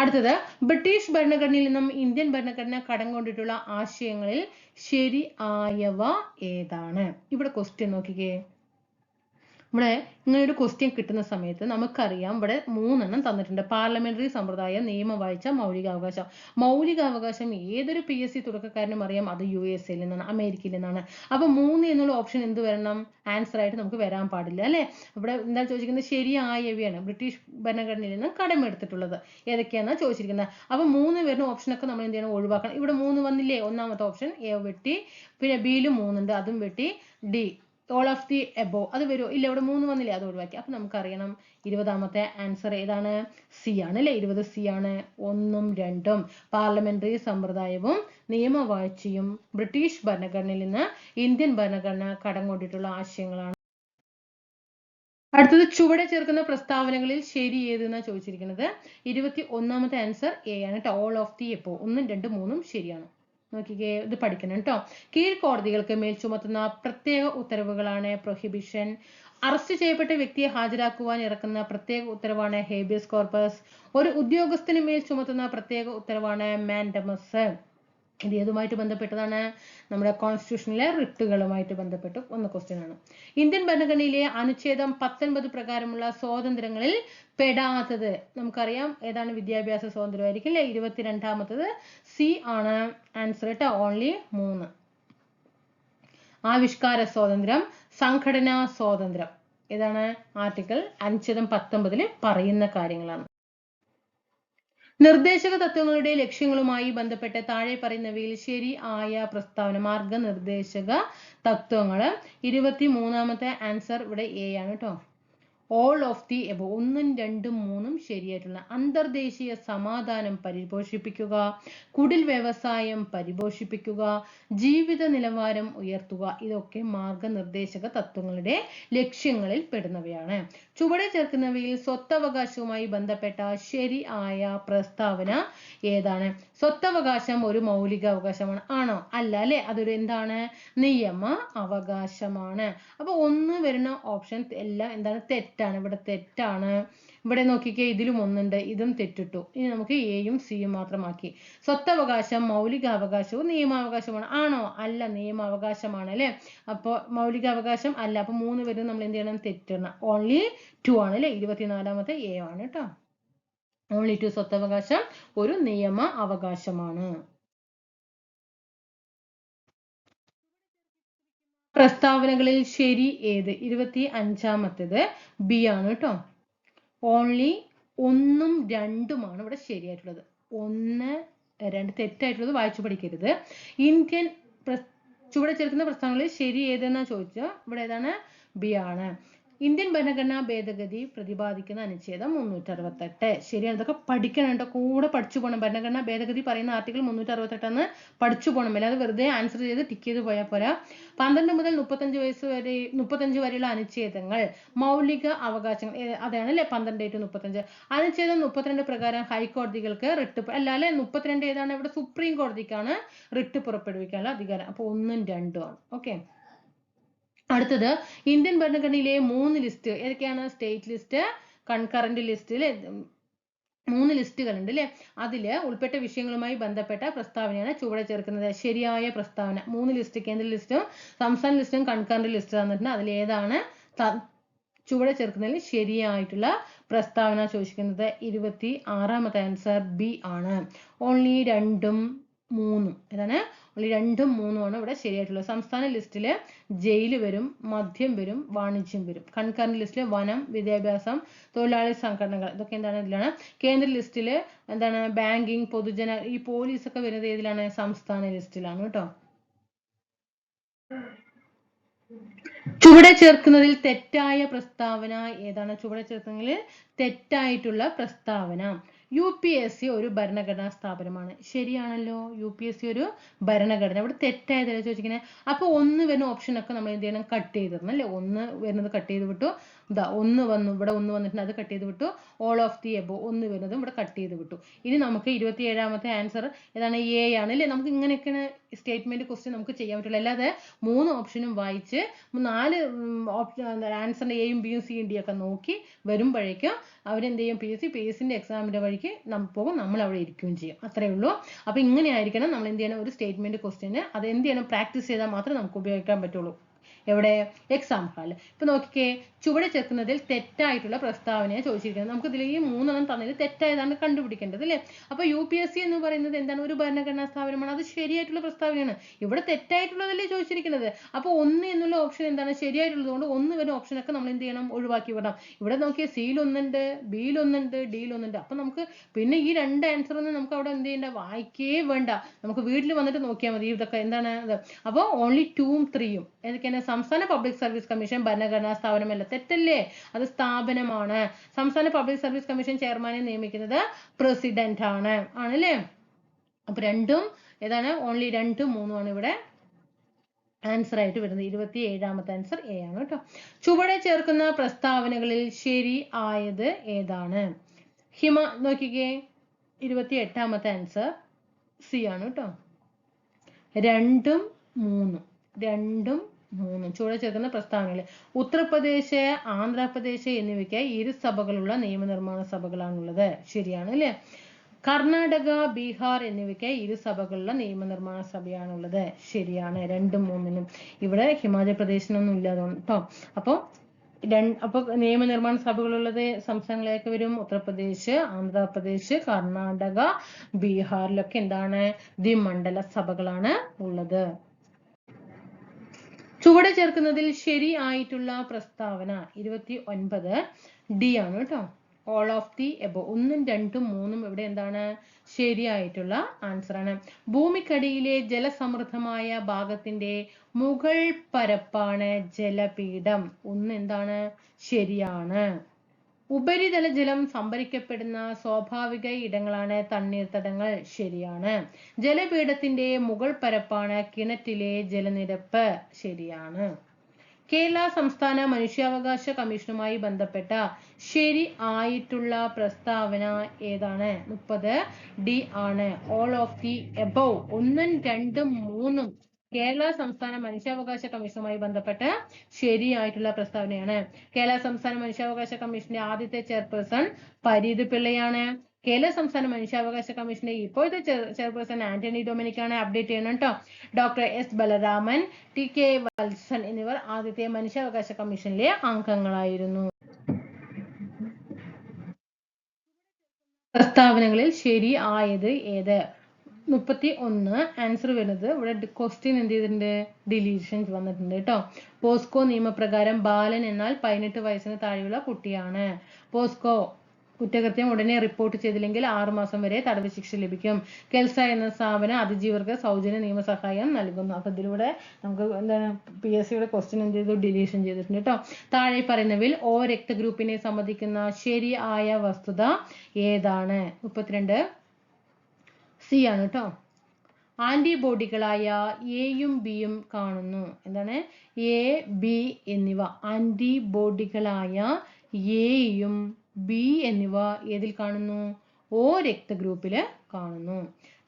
അടുത്തത്, ബ്രിട്ടീഷ് ഭരണഘടനയിൽ നിന്നും ഇന്ത്യൻ ഭരണഘടന കടം കൊണ്ടിട്ടുള്ള ആശയങ്ങളിൽ ശരി ആയവ ഏതാണ്? ഇവിടെ ക്വസ്റ്റ്യൻ നോക്കിക്കേ. ഇവിടെ ഇങ്ങനെ ഒരു ക്വസ്റ്റ്യൻ കിട്ടുന്ന സമയത്ത് നമുക്കറിയാം ഇവിടെ 3 തന്നിട്ടുണ്ട്. പാർലമെന്ററി സമ്പ്രദായം, നിയമവാഴ്ച, മൗലികാവകാശം. മൗലികാവകാശം ഏതൊരു PSC തുടക്കക്കാരനും അറിയാം, അത് USA നിന്നാണ്, അമേരിക്കയിൽ നിന്നാണ്. അപ്പൊ 3 എന്നുള്ള ഓപ്ഷൻ എന്ത് വരണം? ആൻസർ ആയിട്ട് നമുക്ക് വരാൻ പാടില്ല അല്ലെ. ഇവിടെ എന്താ ചോദിച്ചിരിക്കുന്നത്? ശരിയായവയാണ് ബ്രിട്ടീഷ് ഭരണഘടനയിൽ നിന്ന് കടമെടുത്തിട്ടുള്ളത്. ഏതൊക്കെയാണെന്നാ ചോദിച്ചിരിക്കുന്നത്. അപ്പൊ 3 വരുന്ന ഓപ്ഷനൊക്കെ നമ്മൾ എന്ത് ചെയ്യണം? ഒഴിവാക്കണം. ഇവിടെ 3 വന്നില്ലേ? ഒന്നാമത്തെ ഓപ്ഷൻ എ വെട്ടി, പിന്നെ ബിയിലും 3 ഉണ്ട്, അതും വെട്ടി. D all of the above അത് വരുമോ? ഇല്ല, ഇവിടെ 3 വന്നില്ലേ? അത് ഒഴിവാക്കി. അപ്പൊ നമുക്കറിയണം 20ാമത്തെ ആൻസർ ഏതാണ്? സി ആണ് അല്ലെ. 20 സി ആണ്. 1ഉം 2ഉം പാർലമെന്ററി സമ്പ്രദായവും നിയമവാഴ്ചയും ബ്രിട്ടീഷ് ഭരണഘടനയിൽ നിന്ന് ഇന്ത്യൻ ഭരണഘടന കടം കൊണ്ടിട്ടുള്ള ആശയങ്ങളാണ്. അടുത്തത്, ചുവടെ ചേർക്കുന്ന പ്രസ്താവനകളിൽ ശരി ഏതെന്നാണ് ചോദിച്ചിരിക്കുന്നത്. 21ാമത്തെ ആൻസർ എ ആണ് കേട്ടോ, ഓൾ ഓഫ് ദി എബോ. 1ഉം 2ഉം 3ഉം ശരിയാണ്. നോക്കിക്കേ, ഇത് പഠിക്കണം കേട്ടോ. കീഴ്ക്കോടതികൾക്ക് മേൽ ചുമത്തുന്ന പ്രത്യേക ഉത്തരവുകളാണ് പ്രൊഹിബിഷൻ. അറസ്റ്റ് ചെയ്യപ്പെട്ട വ്യക്തിയെ ഹാജരാക്കുവാൻ ഇറക്കുന്ന പ്രത്യേക ഉത്തരവാണ് ഹേബിയസ് കോർപ്പസ്. ഒരു ഉദ്യോഗസ്ഥന് മേൽ ചുമത്തുന്ന പ്രത്യേക ഉത്തരവാണ് മാൻഡമസ്. ഇത് ഏതുമായിട്ട് ബന്ധപ്പെട്ടതാണ്? നമ്മുടെ കോൺസ്റ്റിറ്റ്യൂഷനിലെ റിട്ടുകളുമായിട്ട് ബന്ധപ്പെട്ട് വന്ന ക്വസ്റ്റ്യൻ ആണ്. ഇന്ത്യൻ ഭരണഘടനയിലെ അനുച്ഛേദം 19 പ്രകാരമുള്ള സ്വാതന്ത്ര്യങ്ങളിൽ പെടാത്തത് നമുക്കറിയാം ഏതാണ്? വിദ്യാഭ്യാസ സ്വാതന്ത്ര്യമായിരിക്കും അല്ലെ. 22ാമത്തത് സി ആണ് ആൻസർ കേട്ടോ, ഓൺലി 3. ആവിഷ്കാര സ്വാതന്ത്ര്യം, സംഘടനാ സ്വാതന്ത്ര്യം ഏതാണ്? ആർട്ടിക്കിൾ അനുച്ഛേദം 19 പറയുന്ന കാര്യങ്ങളാണ്. നിർദ്ദേശക തത്വങ്ങളുടെ ലക്ഷ്യങ്ങളുമായി ബന്ധപ്പെട്ട് താഴെ പറയുന്നവയിൽ ശരി ആയ പ്രസ്താവന. മാർഗനിർദ്ദേശക തത്വങ്ങൾ. 23ാമത്തെ ആൻസർ ഇവിടെ എ ആണ് കേട്ടോ, ഓൾ ഓഫ് ദി എബോ. 1ഉം 2ഉം 3ഉം ശരിയായിട്ടുള്ള. അന്തർദേശീയ സമാധാനം പരിപോഷിപ്പിക്കുക, കുടിൽ വ്യവസായം പരിപോഷിപ്പിക്കുക, ജീവിത നിലവാരം ഉയർത്തുക, ഇതൊക്കെ മാർഗനിർദ്ദേശക തത്വങ്ങളുടെ ലക്ഷ്യങ്ങളിൽ പെടുന്നവയാണ്. ചുവടെ ചേർക്കുന്നവയിൽ സ്വത്തവകാശവുമായി ബന്ധപ്പെട്ട ശരിയായ പ്രസ്താവന ഏതാണ്? സ്വത്തവകാശം ഒരു മൗലിക അവകാശമാണ്, ആണോ? അല്ല അല്ലെ. അതൊരു എന്താണ്? നിയമ അവകാശമാണ്. അപ്പൊ 1 വരുന്ന ഓപ്ഷൻ എല്ലാം എന്താണ്? തെറ്റാണ്. ഇവിടെ തെറ്റാണ്. ഇവിടെ നോക്കിക്കേ, ഇതിലും 1 ഉണ്ട്, ഇതും തെറ്റിട്ടു. ഇനി നമുക്ക് എയും സിയും മാത്രമാക്കി. സ്വത്തവകാശം മൗലികാവകാശവും നിയമാവകാശമാണ്, ആണോ? അല്ല, നിയമാവകാശമാണ് അല്ലെ. അപ്പൊ മൗലികാവകാശം അല്ല. അപ്പൊ 3 വരും നമ്മൾ എന്ത് ചെയ്യണം? തെറ്റണം. ഓൺലി 2 ആണ് അല്ലെ. 24ാമത്തെ എ ആണ് കേട്ടോ, ഓൺലി 2. സ്വത്തവകാശം ഒരു നിയമ അവകാശമാണ്. പ്രസ്താവനകളിൽ ശരി ഏത്? 25ാമത്തേത് ബി ആണ് കേട്ടോ, ഓൺലി 1ഉം 2ഉമാണ് ഇവിടെ ശരിയായിട്ടുള്ളത്. 1, 2 തെറ്റായിട്ടുള്ളത് വായിച്ചു പഠിക്കരുത്. ഇന്ത്യൻ ചുവടെ ചേർക്കുന്ന പ്രസ്താവനകളിൽ ശരി ഏതെന്നാ ചോദിച്ചാൽ ഇവിടെ ഏതാണ്? ബി ആണ്. ഇന്ത്യൻ ഭരണഘടനാ ഭേദഗതി പ്രതിപാദിക്കുന്ന അനുച്ഛേദം 368. ശരിയാണ്. ഇതൊക്കെ പഠിക്കണം കേട്ടോ, കൂടെ പഠിച്ചു പോകണം. ഭരണഘടനാ ഭേദഗതി പറയുന്ന ആർട്ടിക്കിൾ 368 എന്ന് പഠിച്ചു പോകണം. അല്ലാതെ വെറുതെ ആൻസർ ചെയ്ത് ടിക്ക് ചെയ്ത് പോയാൽ പോരാ. 12 മുതൽ 35 വരെയുള്ള അനുച്ഛേദങ്ങൾ മൗലിക അവകാശങ്ങൾ അതാണ് അല്ലെ. 12 to 35. അനുച്ഛേദം 32 പ്രകാരം ഹൈക്കോടതികൾക്ക് റിട്ട് അല്ലെ. 32 ഏതാണ്? ഇവിടെ സുപ്രീം കോടതിക്കാണ് റിട്ട് പുറപ്പെടുവിക്കാനുള്ള അധികാരം. അപ്പൊ 1ഉം 2ഉം ആണ്. ഓക്കെ. അടുത്തത്, ഇന്ത്യൻ ഭരണഘടനയിലെ 3 ലിസ്റ്റ് ഏതൊക്കെയാണ്? സ്റ്റേറ്റ് ലിസ്റ്റ്, കൺകറന്റ് ലിസ്റ്റിൽ 3 ലിസ്റ്റുകൾ ഉണ്ട് അല്ലെ. അതില് ഉൾപ്പെട്ട വിഷയങ്ങളുമായി ബന്ധപ്പെട്ട പ്രസ്താവനയാണ് ചുവടെ ചേർക്കുന്നത്. ശരിയായ പ്രസ്താവന. 3 ലിസ്റ്റ്, കേന്ദ്ര ലിസ്റ്റും സംസ്ഥാന ലിസ്റ്റും കൺകറന്റ് ലിസ്റ്റ് തന്നിട്ടുണ്ട്. അതിൽ ഏതാണ് ചുവടെ ചേർക്കുന്നതിൽ ശരിയായിട്ടുള്ള പ്രസ്താവന ചോദിക്കുന്നത്? 26ാമത്തെ ആൻസർ ബി ആണ്. ഓൺലി 2ഉം 3ഉം ഏതാണ്? 2ഉം 3ഉം ആണ് ഇവിടെ ശരിയായിട്ടുള്ളത്. സംസ്ഥാന ലിസ്റ്റിൽ ജയിൽ വരും, മദ്യം വരും, വാണിജ്യം വരും. കൺകറന്റ് ലിസ്റ്റിൽ വനം, വിദ്യാഭ്യാസം, തൊഴിലാളി സംഘടനകൾ ഇതൊക്കെ എന്താണ് ഇതിലാണ്. കേന്ദ്ര ലിസ്റ്റിൽ എന്താണ് ബാങ്കിങ്, പൊതുജന, ഈ പോലീസ് ഒക്കെ വരുന്നത് ഏതിലാണ്? സംസ്ഥാന ലിസ്റ്റിലാണ് കേട്ടോ. ചുവടെ ചേർക്കുന്നതിൽ തെറ്റായ പ്രസ്താവന ഏതാണ്? ചുവടെ ചേർക്കുന്നതിൽ തെറ്റായിട്ടുള്ള പ്രസ്താവന. UPSC ഒരു ഭരണഘടനാ സ്ഥാപനമാണ്. ശരിയാണല്ലോ, UPSC ഒരു ഭരണഘടന. ഇവിടെ തെറ്റായതല്ലേ ചോദിച്ചിരിക്കുന്നത്. അപ്പോൾ 1 വരുന്ന ഓപ്ഷൻ ഒക്കെ നമ്മൾ എന്ത് ചെയ്യണം? കട്ട് ചെയ്തിടണം അല്ലേ. 1 വരുന്നത് കട്ട് ചെയ്ത് വിട്ടു. ഇതാ 1 വന്നു, ഇവിടെ 1 വന്നിട്ടുണ്ട്, അത് കട്ട് ചെയ്ത് വിട്ടു. ഓൾ ഓഫ് ദി എബോ 1 വരുന്നതും ഇവിടെ കട്ട് ചെയ്ത് വിട്ടു. ഇനി നമുക്ക് 27ാമത്തെ ആൻസർ ഏതാണ്? A ആണ് അല്ലേ. നമുക്ക് ഇങ്ങനെയൊക്കെയാണ് സ്റ്റേറ്റ്മെന്റ് ക്വസ്റ്റ്യൻ നമുക്ക് ചെയ്യാൻ പറ്റുള്ളൂ. അല്ലാതെ 3 ഓപ്ഷനും വായിച്ച് 4 ആൻസറിന്റെ എയും ബിയും സിയും ഡി ഒക്കെ നോക്കി വരുമ്പോഴേക്കും അവരെന്ത് ചെയ്യും? PSCന്റെ എക്സാമിന്റെ വഴിക്ക് പോകും, നമ്മൾ അവിടെ ഇരിക്കുകയും ചെയ്യും. അത്രേ ഉള്ളൂ. അപ്പൊ ഇങ്ങനെ ആയിരിക്കണം നമ്മൾ എന്ത് ചെയ്യണം? ഒരു സ്റ്റേറ്റ്മെന്റ് ക്വസ്റ്റ്യന് അത് എന്ത് ചെയ്യണം? പ്രാക്ടീസ് ചെയ്താൽ മാത്രമേ നമുക്ക് ഉപയോഗിക്കാൻ പറ്റുള്ളൂ. എവിടെ? എക്സാം ഹാളിൽ. ഇപ്പൊ നോക്കിക്കേ, ചുവടെ ചേർക്കുന്നതിൽ തെറ്റായിട്ടുള്ള പ്രസ്താവനയെ ചോദിച്ചിരിക്കുന്നത്. നമുക്ക് ഇതിൽ ഈ 3 തന്നതിൽ തെറ്റായതാണ് കണ്ടുപിടിക്കേണ്ടത് അല്ലേ. അപ്പൊ UPSC എന്ന് പറയുന്നത് എന്താണ്? ഒരു ഭരണഘടനാ സ്ഥാപനമാണ്. അത് ശരിയായിട്ടുള്ള പ്രസ്താവനയാണ്. ഇവിടെ തെറ്റായിട്ടുള്ളതല്ലേ ചോദിച്ചിരിക്കുന്നത്. അപ്പൊ 1 എന്നുള്ള ഓപ്ഷൻ എന്താണ്? ശരിയായിട്ടുള്ളത് കൊണ്ട് 1 വരുന്ന ഓപ്ഷൻ ഒക്കെ നമ്മൾ എന്ത് ചെയ്യണം? ഒഴിവാക്കി വിടണം. ഇവിടെ നോക്കിയാൽ സിയിൽ 1 ഉണ്ട്, ബിയിൽ 1 ഉണ്ട്, ഡിയിൽ 1 ഉണ്ട്. അപ്പൊ നമുക്ക് പിന്നെ ഈ 2 ആൻസർ ഒന്നും നമുക്ക് അവിടെ എന്ത് ചെയ്യണ്ട? വായിക്കേ വേണ്ട. നമുക്ക് വീട്ടിൽ വന്നിട്ട് നോക്കിയാൽ മതി ഇതൊക്കെ എന്താണ്. അപ്പോൾ ഓൺലി 2ഉം 3ഉം ഏതൊക്കെയാണ്? സംസ്ഥാന പബ്ലിക് സർവീസ് കമ്മീഷൻ ഭരണഘടനാ സ്ഥാപനമല്ല. തെറ്റല്ലേ, അത് സ്ഥാപനമാണ്. സംസ്ഥാന പബ്ലിക് സർവീസ് കമ്മീഷൻ ചെയർമാനെ നിയമിക്കുന്നത് പ്രസിഡന്റ് ആണല്ലേ. അപ്പൊ 2ഉം ഏതാണ്? ഓൺലി 2ഉം 3ഉം ആണ് ഇവിടെ ആൻസർ ആയിട്ട് വരുന്നത്. 27ാമത്തെ ആൻസർ A ആണ് കേട്ടോ. ചുവടെ ചേർക്കുന്ന പ്രസ്താവനകളിൽ ശരി ആയത് ഏതാണ്? നോക്കിക്കേ, 28ാമത്തെ ആൻസർ C ആണ് കേട്ടോ. 2ഉം 3ഉം ചുവടെ ചേർക്കുന്ന പ്രസ്താവനകൾ. ഉത്തർപ്രദേശ്, ആന്ധ്രാപ്രദേശ് എന്നിവയ്ക്ക് ഇരുസഭകളുള്ള നിയമനിർമ്മാണ സഭകളാണുള്ളത്. ശരിയാണ് അല്ലേ. കർണാടക, ബീഹാർ എന്നിവയ്ക്ക് ഇരുസഭകളുള്ള നിയമനിർമ്മാണ സഭയാണുള്ളത്. ശരിയാണ്. 2ഉം 3ഉം. ഇവിടെ ഹിമാചൽ പ്രദേശിനൊന്നും ഇല്ലാതുകൊണ്ട് കേട്ടോ. അപ്പൊ നിയമനിർമ്മാണ സഭകളുള്ളത് സംസ്ഥാനങ്ങളിലേക്ക് വരും. ഉത്തർപ്രദേശ്, ആന്ധ്രാപ്രദേശ്, കർണാടക, ബീഹാറിലൊക്കെ എന്താണ്? ദ്വിമണ്ഡല സഭകളാണ് ഉള്ളത്. ചുവടെ ചേർക്കുന്നതിൽ ശരി ആയിട്ടുള്ള പ്രസ്താവന 29 D ആണ് കേട്ടോ. ഓൾ ഓഫ് ദി എബോ 1ഉം 2ഉം 3ഉം ഇവിടെ എന്താണ്? ശരിയായിട്ടുള്ള ആൻസർ ആണ്. ഭൂമിക്കടിയിലെ ജലസമൃദ്ധമായ ഭാഗത്തിന്റെ മുകൾ പരപ്പാണ് ജലപീഠം. 1 എന്താണ്? ശരിയാണ്. ഉപരിതല ജലം സംഭരിക്കപ്പെടുന്ന സ്വാഭാവിക ഇടങ്ങളാണ് തണ്ണീർത്തടങ്ങൾ. ശരിയാണ്. ജലപീഠത്തിന്റെ മുകൾ പരപ്പാണ് കിണറ്റിലെ ജലനിരപ്പ്. ശരിയാണ്. കേരള സംസ്ഥാന മനുഷ്യാവകാശ കമ്മീഷനുമായി ബന്ധപ്പെട്ട ശരി ആയിട്ടുള്ള പ്രസ്താവന ഏതാണ്? 30 D ആണ്. ഓൾ ഓഫ് ദി എബോവ് 1ഉം 2ഉം 3ഉം കേരള സംസ്ഥാന മനുഷ്യാവകാശ കമ്മീഷനുമായി ബന്ധപ്പെട്ട് ശരിയായിട്ടുള്ള പ്രസ്താവനയാണ്. കേരള സംസ്ഥാന മനുഷ്യാവകാശ കമ്മീഷന്റെ ആദ്യത്തെ ചെയർപേഴ്സൺ പരീത് പിള്ളയാണ്. കേരള സംസ്ഥാന മനുഷ്യാവകാശ കമ്മീഷന്റെ ഇപ്പോഴത്തെ ചെയർപേഴ്സൺ ആന്റണി ഡൊമിനിക് ആണ്. അപ്ഡേറ്റ് ചെയ്യണം കേട്ടോ. Doctor S Balaraman, TK Valsan എന്നിവർ ആദ്യത്തെ മനുഷ്യാവകാശ കമ്മീഷനിലെ അംഗങ്ങളായിരുന്നു. പ്രസ്താവനകളിൽ ശരി ആയത് ഏത്? 31 ആൻസർ വരുന്നത്. ഇവിടെ ക്വസ്റ്റ്യൻ എന്ത് ചെയ്തിട്ടുണ്ട്? ഡിലീഷൻ വന്നിട്ടുണ്ട് കേട്ടോ. പോസ്കോ നിയമപ്രകാരം ബാലൻ എന്നാൽ 18 വയസ്സിന് താഴെയുള്ള കുട്ടിയാണ്. പോസ്കോ കുറ്റകൃത്യം ഉടനെ റിപ്പോർട്ട് ചെയ്തില്ലെങ്കിൽ 6 മാസം വരെ തടവ് ശിക്ഷ ലഭിക്കും. കെൽസ എന്ന സ്ഥാപനം അതിജീവർക്ക് സൗജന്യ നിയമസഹായം നൽകുന്നു. അപ്പൊ ഇതിലൂടെ നമുക്ക് എന്താണ് PSCയുടെ ക്വസ്റ്റ്യൻ എന്ത് ചെയ്തു? ഡിലീഷൻ ചെയ്തിട്ടുണ്ട് കേട്ടോ. താഴെ പറയുന്നവയിൽ O രക്തഗ്രൂപ്പിനെ സംബന്ധിക്കുന്ന ശരിയായ വസ്തുത ഏതാണ്? 32 C ആണ് കേട്ടോ. ആന്റിബോഡികളായ എയും ബിയും കാണുന്നു. എന്താണ്? A, B എന്നിവ ആന്റിബോഡികളായ എയും B എന്നിവ ഏതിൽ കാണുന്നു? O രക്തഗ്രൂപ്പില് കാണുന്നു.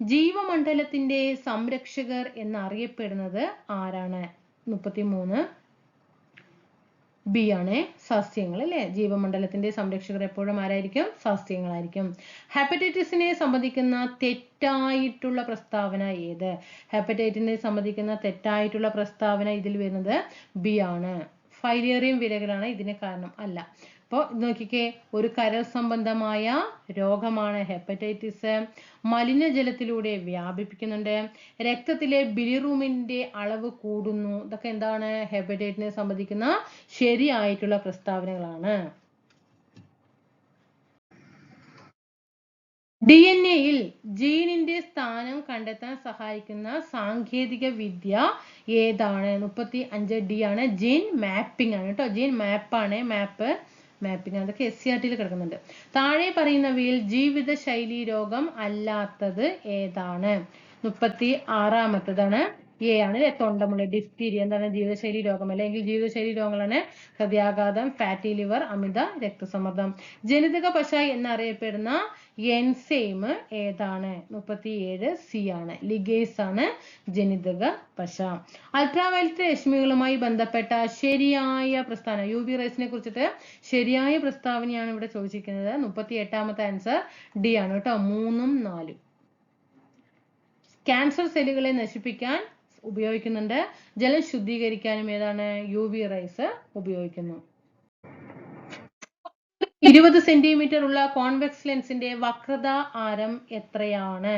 ജീവമണ്ഡലത്തിന്റെ സംരക്ഷകർ എന്നറിയപ്പെടുന്നത് ആരാണ്? 33 B ആണ്. സസ്യങ്ങൾ അല്ലേ. ജീവമണ്ഡലത്തിന്റെ സംരക്ഷകർ എപ്പോഴും ആരായിരിക്കും? സസ്യങ്ങളായിരിക്കും. ഹെപ്പറ്റൈറ്റിസിനെ സംബന്ധിക്കുന്ന തെറ്റായിട്ടുള്ള പ്രസ്താവന ഏത്? ഹെപ്പറ്റൈറ്റിസിനെ സംബന്ധിക്കുന്ന തെറ്റായിട്ടുള്ള പ്രസ്താവന ഇതിൽ വരുന്നത് B ആണ്. ഫൈലേറിയം വിരകളാണ് ഇതിന് കാരണം അല്ല. അപ്പോൾ നോക്കിക്കേ, ഒരു കരൾ സംബന്ധമായ രോഗമാണ് ഹെപ്പറ്റൈറ്റിസ്. മലിനജലത്തിലൂടെ വ്യാപിപ്പിക്കുന്നുണ്ട്. രക്തത്തിലെ ബിലിറൂബിന്റെ അളവ് കൂടുന്നു. ഇതൊക്കെ എന്താണ്? ഹെപ്പറ്റൈറ്റിസിനെ സംബന്ധിക്കുന്ന ശരിയായിട്ടുള്ള പ്രസ്താവനകളാണ്. DNA-യിൽ ജീനിന്റെ സ്ഥാനം കണ്ടെത്താൻ സഹായിക്കുന്ന സാങ്കേതിക വിദ്യ ഏതാണ്? 35D ആണ്. ജീൻ മാപ്പിംഗ് ആണ് കേട്ടോ. ജീൻ മാപ്പാണ്. മാപ്പിംഗ് അതൊക്കെ SCERT-ൽ കിടക്കുന്നുണ്ട്. താഴെ പറയുന്നവയിൽ ജീവിതശൈലി രോഗം അല്ലാത്തത് ഏതാണ്? 36-ാമത്തേതാണ് A ആണ് അല്ലെ. തൊണ്ടമുള്ള ഡിഫ്തീരിയ എന്താണ്? ജീവിതശൈലി രോഗം അല്ലെങ്കിൽ ജീവിതശൈലി രോഗങ്ങളാണ് ഹൃദയാഘാതം, ഫാറ്റി ലിവർ, അമിത രക്തസമ്മർദ്ദം. ജനിതക പശ എന്നറിയപ്പെടുന്ന എൻസൈം ഏതാണ്? 37C ആണ്. ലിഗേസ് ആണ് ജനിതക പശ. അൾട്രാവയലറ്റ് രശ്മികളുമായി ബന്ധപ്പെട്ട ശരിയായ പ്രസ്താവന, UV റേസിനെ കുറിച്ചിട്ട് ശരിയായ പ്രസ്താവനയാണ് ഇവിടെ ചോദിച്ചിരിക്കുന്നത്. 38-ാമത്തെ ആൻസർ D ആണ് കേട്ടോ. 3ഉം 4ഉം. ക്യാൻസർ സെല്ലുകളെ നശിപ്പിക്കാൻ ഉപയോഗിക്കുന്നുണ്ട്. ജലം ശുദ്ധീകരിക്കാനും ഏതാണ്? UV റേസ് ഉപയോഗിക്കുന്നു. 20 സെന്റിമീറ്റർ ഉള്ള കോൺവെക്സ് ലെൻസിന്റെ വക്രത ആരം എത്രയാണ്?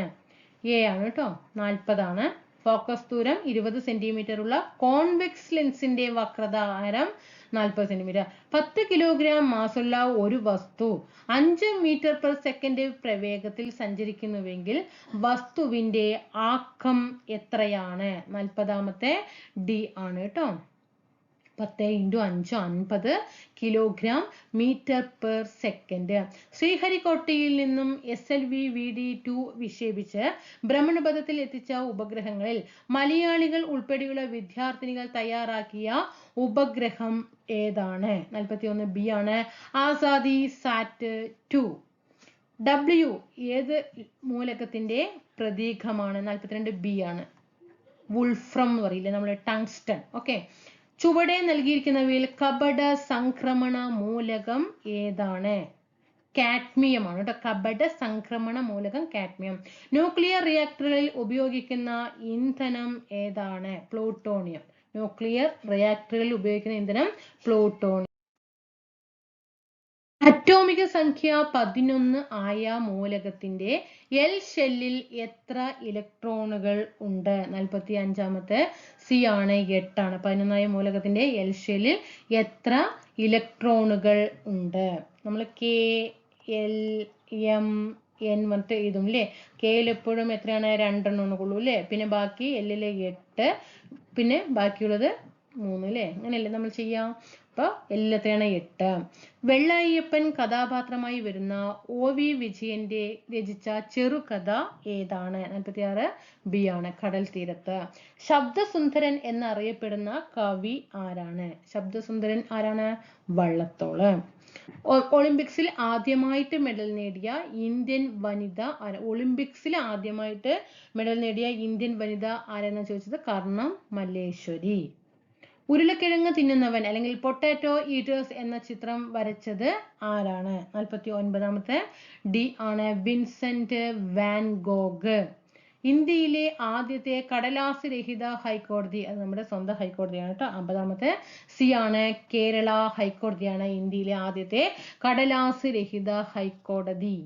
A ആണ് കേട്ടോ. 40 ആണ്. ഫോക്കസ് ദൂരം 20 സെന്റിമീറ്റർ ഉള്ള കോൺവെക്സ് ലെൻസിന്റെ വക്രത ആരം 40 സെന്റിമീറ്റർ. 10 കിലോഗ്രാം മാസുള്ള ഒരു വസ്തു 5 മീറ്റർ പെർ സെക്കൻഡ് പ്രവേഗത്തിൽ സഞ്ചരിക്കുന്നുവെങ്കിൽ വസ്തുവിന്റെ ആക്കം എത്രയാണ്? 40-ാമത്തെ D ആണ് കേട്ടോ. 10 × 5 50 കിലോഗ്രാം മീറ്റർ പെർ സെക്കൻഡ്. ശ്രീഹരിക്കോട്ടയിൽ നിന്നും SLV-VD2 വിക്ഷേപിച്ച് ഭ്രമണപഥത്തിൽ എത്തിച്ച ഉപഗ്രഹങ്ങളിൽ മലയാളികൾ ഉൾപ്പെടെയുള്ള വിദ്യാർത്ഥിനികൾ തയ്യാറാക്കിയ ഉപഗ്രഹം ഏതാണ്? 41B ആണ്. ആസാദി സാറ്റ് 2. W ഏത് മൂലകത്തിന്റെ പ്രതീകമാണ്? 42B ആണ്. വുൾഫ്രം എന്ന് പറയില്ലേ നമ്മൾ, ടങ്സ്റ്റൺ. ഓക്കെ. ചുവടെ നൽകിയിരിക്കുന്നവയിൽ കപട സംക്രമണ മൂലകം ഏതാണ്? കാഡ്മിയം ആണ് കേട്ടോ. കപട സംക്രമണ മൂലകം കാഡ്മിയം. ന്യൂക്ലിയർ റിയാക്ടറുകളിൽ ഉപയോഗിക്കുന്ന ഇന്ധനം ഏതാണ്? പ്ലൂട്ടോണിയം. ന്യൂക്ലിയർ റിയാക്ടറുകളിൽ ഉപയോഗിക്കുന്ന ഇന്ധനം പ്ലൂട്ടോണിയം. അറ്റോമിക സംഖ്യ 11 ആയ മൂലകത്തിന്റെ L ഷെല്ലിൽ എത്ര ഇലക്ട്രോണുകൾ ഉണ്ട്? 45-ാമത്തെ C ആണ്. 8 ആണ്. 11 ആയ മൂലകത്തിന്റെ L ഷെല്ലിൽ എത്ര ഇലക്ട്രോണുകൾ ഉണ്ട്? നമ്മൾ K, L, M, N വന്നിട്ട് എഴുതും അല്ലേ. Kയിൽ എപ്പോഴും എത്രയാണ്? 2 എണ്ണം ഉള്ളൂ അല്ലേ. പിന്നെ ബാക്കി L-ലെ 8, പിന്നെ ബാക്കിയുള്ളത് 3 അല്ലേ. അങ്ങനെയല്ലേ നമ്മൾ ചെയ്യാം. അപ്പോൾ എത്രയാണ്? 8. വെള്ളായ്യപ്പൻ കഥാപാത്രമായി വരുന്ന OV വിജയന്റെ രചിച്ച ചെറുകഥ ഏതാണ്? 46B ആണ്. കടൽ തീരത്ത്. ശബ്ദസുന്ദരൻ എന്നറിയപ്പെടുന്ന കവി ആരാണ്? ശബ്ദസുന്ദരൻ ആരാണ്? വള്ളത്തോള്. ഒളിമ്പിക്സിൽ ആദ്യമായിട്ട് മെഡൽ നേടിയ ഇന്ത്യൻ വനിത ആരാ? ഒളിമ്പിക്സിൽ ആദ്യമായിട്ട് മെഡൽ നേടിയ ഇന്ത്യൻ വനിത ആരെന്ന് ചോദിച്ചത് കർണം മല്ലേശ്വരി. ഉരുളക്കിഴങ്ങ് തിന്നുന്നവൻ അല്ലെങ്കിൽ പൊട്ടാറ്റോ ഈറ്റേഴ്സ് എന്ന ചിത്രം വരച്ചത് ആരാണ്? 49-ാമത്തെ D ആണ്. Vincent van Gogh. ഇന്ത്യയിലെ ആദ്യത്തെ കടലാസ് രഹിത ഹൈക്കോടതി, അത് നമ്മുടെ സ്വന്തം ഹൈക്കോടതിയാണ് കേട്ടോ. 50-ാമത്തെ C ആണ്. കേരള ഹൈക്കോടതിയാണ് ഇന്ത്യയിലെ ആദ്യത്തെ കടലാസ് രഹിത ഹൈക്കോടതി.